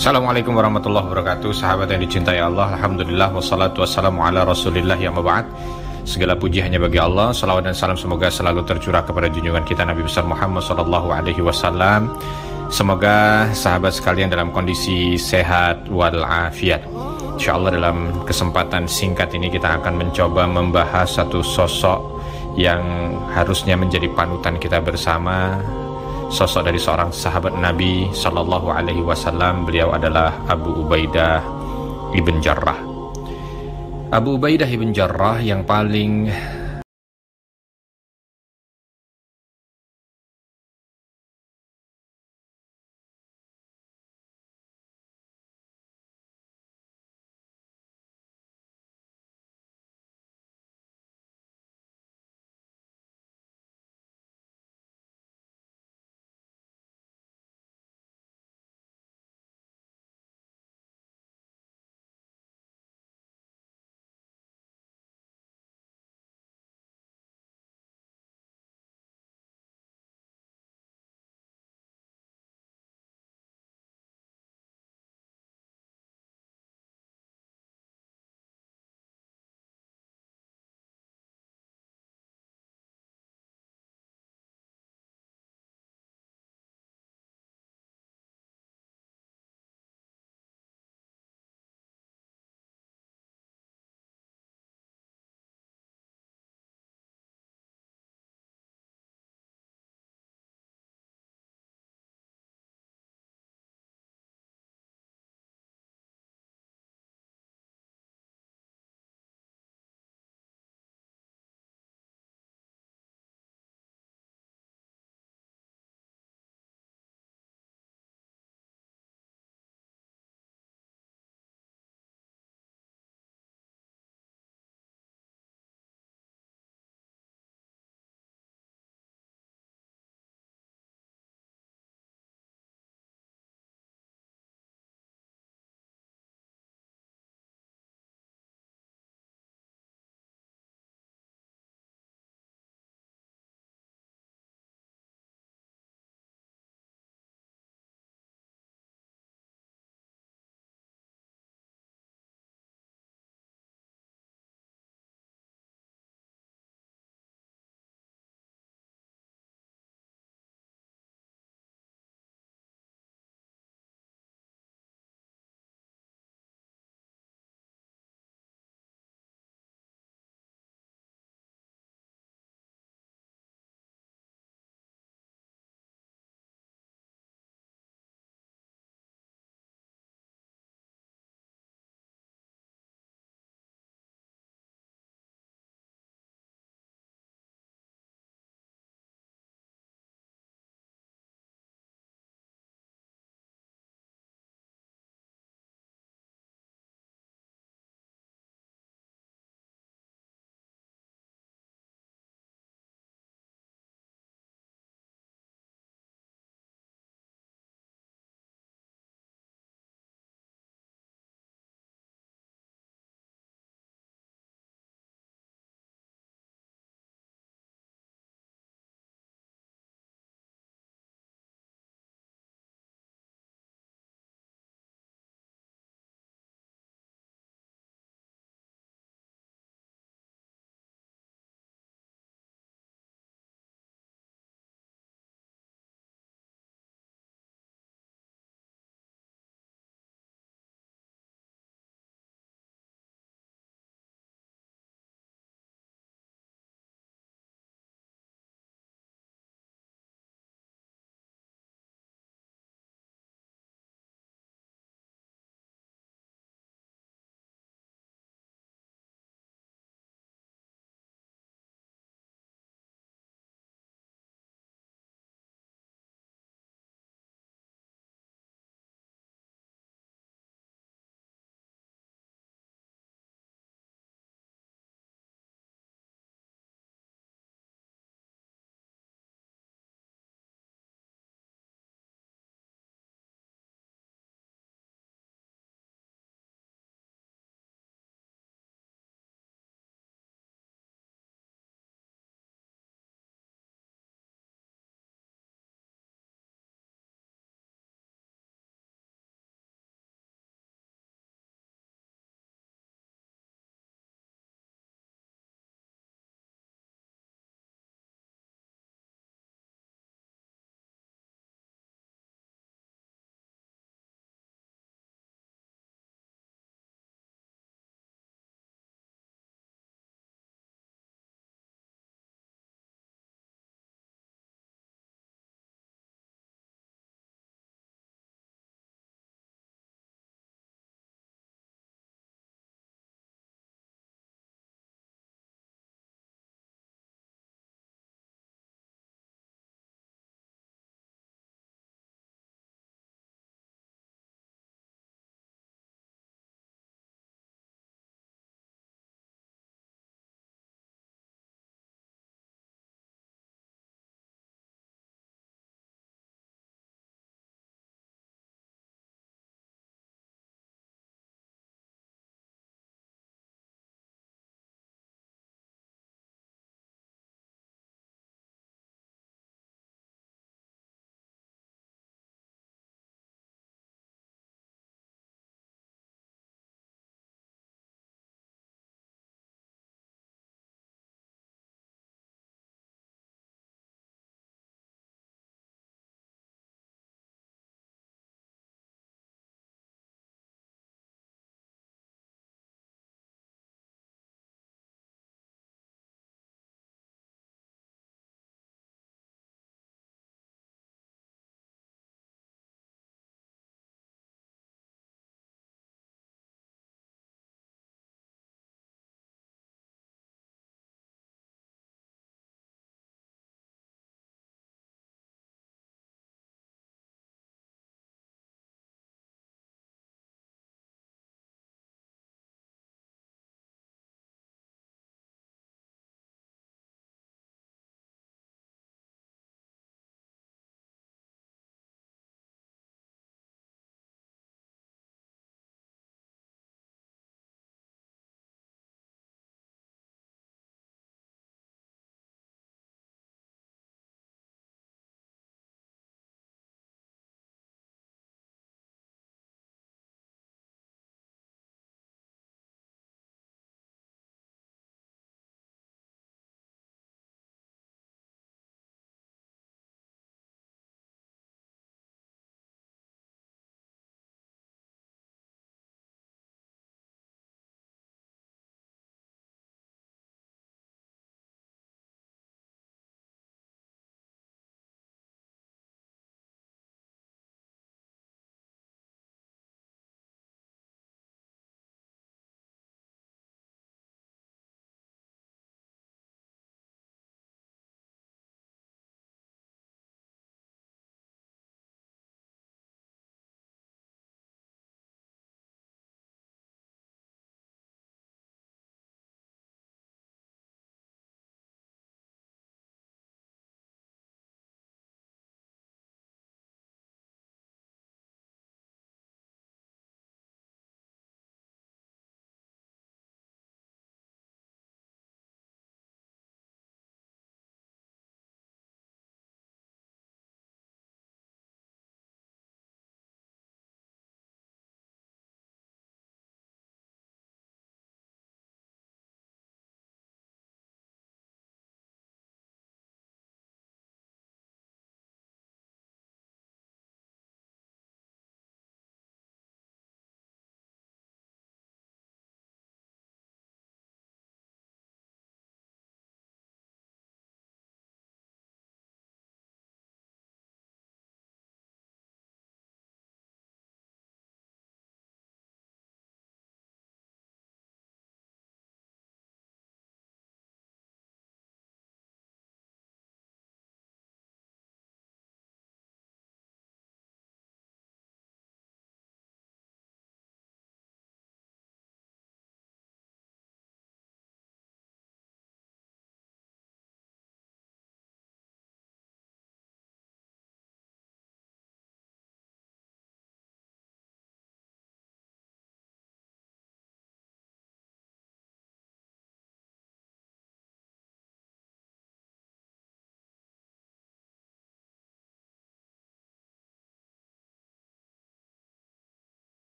Assalamualaikum warahmatullahi wabarakatuh. Sahabat yang dicintai Allah, Alhamdulillah wassalatu wassalamu ala rasulillah ya maba'ad. Segala puji hanya bagi Allah. Salawat dan salam semoga selalu tercurah kepada junjungan kita Nabi besar Muhammad sallallahu alaihi wasallam. Semoga sahabat sekalian dalam kondisi sehat walafiat. InsyaAllah dalam kesempatan singkat ini kita akan mencoba membahas satu sosok yang harusnya menjadi panutan kita bersama. Sosok dari seorang sahabat Nabi Sallallahu Alaihi Wasallam. Beliau adalah Abu Ubaidah ibn Jarrah. Abu Ubaidah ibn Jarrah yang paling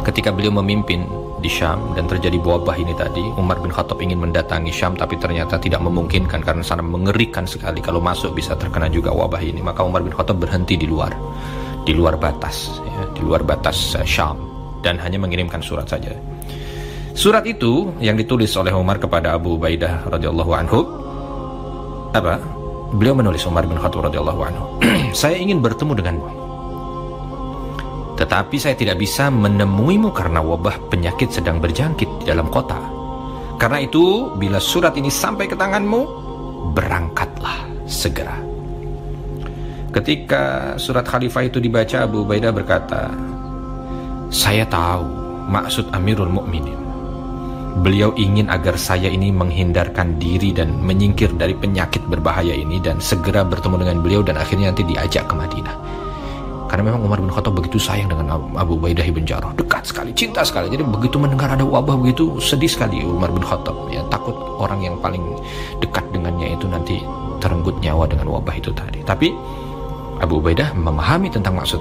ketika beliau memimpin di Syam dan terjadi wabah ini tadi, Umar bin Khattab ingin mendatangi Syam tapi ternyata tidak memungkinkan karena sana mengerikan sekali, kalau masuk bisa terkena juga wabah ini. Maka Umar bin Khattab berhenti di luar batas ya, di luar batas Syam, dan hanya mengirimkan surat saja. Surat itu yang ditulis oleh Umar kepada Abu Ubaidah radhiyallahu anhu, apa? Beliau menulis, Umar bin Khattab radhiyallahu anhu, saya ingin bertemu denganmu, tetapi saya tidak bisa menemuimu karena wabah penyakit sedang berjangkit di dalam kota. Karena itu, bila surat ini sampai ke tanganmu, berangkatlah segera. Ketika surat khalifah itu dibaca, Abu Ubaidah berkata, saya tahu maksud Amirul Mukminin. Beliau ingin agar saya ini menghindarkan diri dan menyingkir dari penyakit berbahaya ini dan segera bertemu dengan beliau dan akhirnya nanti diajak ke Madinah. Karena memang Umar bin Khattab begitu sayang dengan Abu Ubaidah ibn Jarrah, dekat sekali, cinta sekali. Jadi begitu mendengar ada wabah begitu, sedih sekali Umar bin Khattab. Ya, takut orang yang paling dekat dengannya itu nanti terenggut nyawa dengan wabah itu tadi. Tapi Abu Ubaidah memahami tentang maksud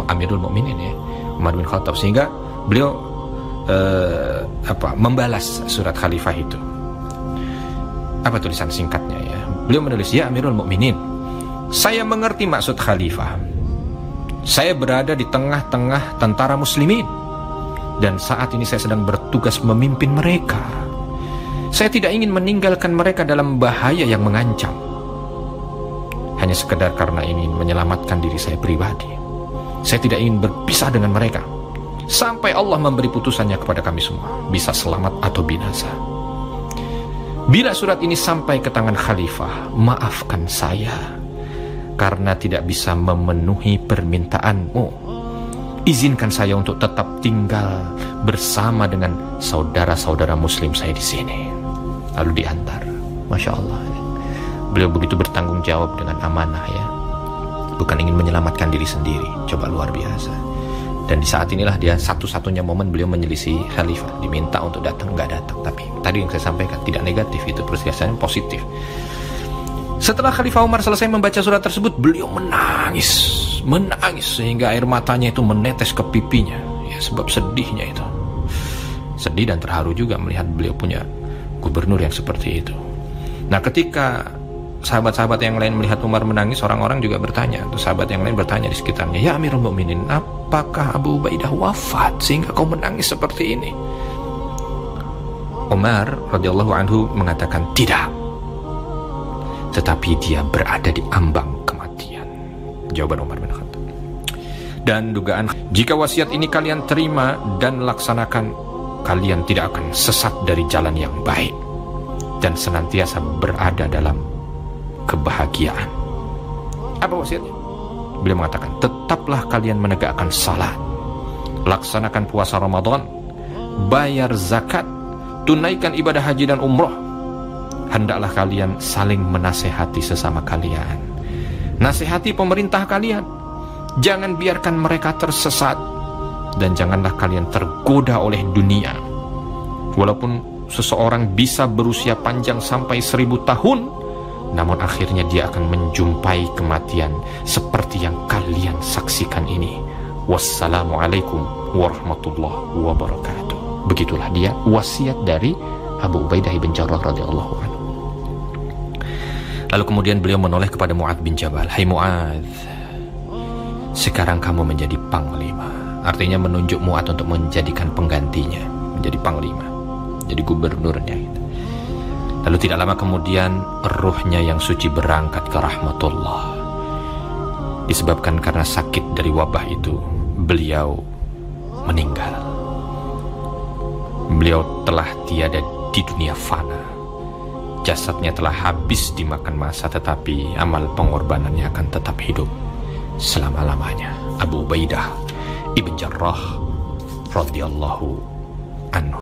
Amirul Mukminin ya, Umar bin Khattab, sehingga beliau membalas surat khalifah itu. Apa tulisan singkatnya ya? Beliau menulis, ya Amirul Mukminin, saya mengerti maksud khalifah. Saya berada di tengah-tengah tentara muslimin dan saat ini saya sedang bertugas memimpin mereka. Saya tidak ingin meninggalkan mereka dalam bahaya yang mengancam, hanya sekedar karena ingin menyelamatkan diri saya pribadi. Saya tidak ingin berpisah dengan mereka sampai Allah memberi putusannya kepada kami semua, bisa selamat atau binasa. Bila surat ini sampai ke tangan khalifah, maafkan saya karena tidak bisa memenuhi permintaanmu. Izinkan saya untuk tetap tinggal bersama dengan saudara-saudara muslim saya di sini. Lalu diantar. Masya Allah, beliau begitu bertanggung jawab dengan amanah ya, bukan ingin menyelamatkan diri sendiri. Coba luar biasa. Dan di saat inilah dia satu-satunya momen beliau menyelisih khalifah, diminta untuk datang, nggak datang. Tapi tadi yang saya sampaikan tidak negatif, itu persiapan positif. Setelah Khalifah Umar selesai membaca surat tersebut, beliau menangis sehingga air matanya itu menetes ke pipinya ya, sebab sedihnya itu. Sedih dan terharu juga melihat beliau punya gubernur yang seperti itu. Nah, ketika sahabat-sahabat yang lain melihat Umar menangis, orang-orang juga bertanya, sahabat yang lain bertanya di sekitarnya, ya Amirul Mukminin, apakah Abu Ubaidah wafat sehingga kau menangis seperti ini? Umar radhiyallahu anhu mengatakan, tidak, tetapi dia berada di ambang kematian. Jawaban Umar bin Khattab. Dan dugaan, jika wasiat ini kalian terima dan laksanakan, kalian tidak akan sesat dari jalan yang baik dan senantiasa berada dalam kebahagiaan. Apa wasiatnya? Beliau mengatakan, tetaplah kalian menegakkan salat, laksanakan puasa Ramadan, bayar zakat, tunaikan ibadah haji dan umroh. Hendaklah kalian saling menasehati sesama kalian, nasihati pemerintah kalian, jangan biarkan mereka tersesat, dan janganlah kalian tergoda oleh dunia. Walaupun seseorang bisa berusia panjang sampai 1000 tahun, namun akhirnya dia akan menjumpai kematian seperti yang kalian saksikan ini. Wassalamualaikum warahmatullahi wabarakatuh. Begitulah dia wasiat dari Abu Ubaidah bin Jarrah radhiyallahu anhu. Lalu kemudian beliau menoleh kepada Mu'adz bin Jabal, hai Mu'adz, sekarang kamu menjadi panglima. Artinya menunjuk Mu'adz untuk menjadikan penggantinya, menjadi panglima, jadi gubernurnya gitu. Lalu tidak lama kemudian ruhnya yang suci berangkat ke rahmatullah. Disebabkan karena sakit dari wabah itu, beliau meninggal. Beliau telah tiada di dunia fana. Jasadnya telah habis dimakan masa, tetapi amal pengorbanannya akan tetap hidup selama-lamanya. Abu Ubaidah ibn Jarrah radhiyallahu anhu.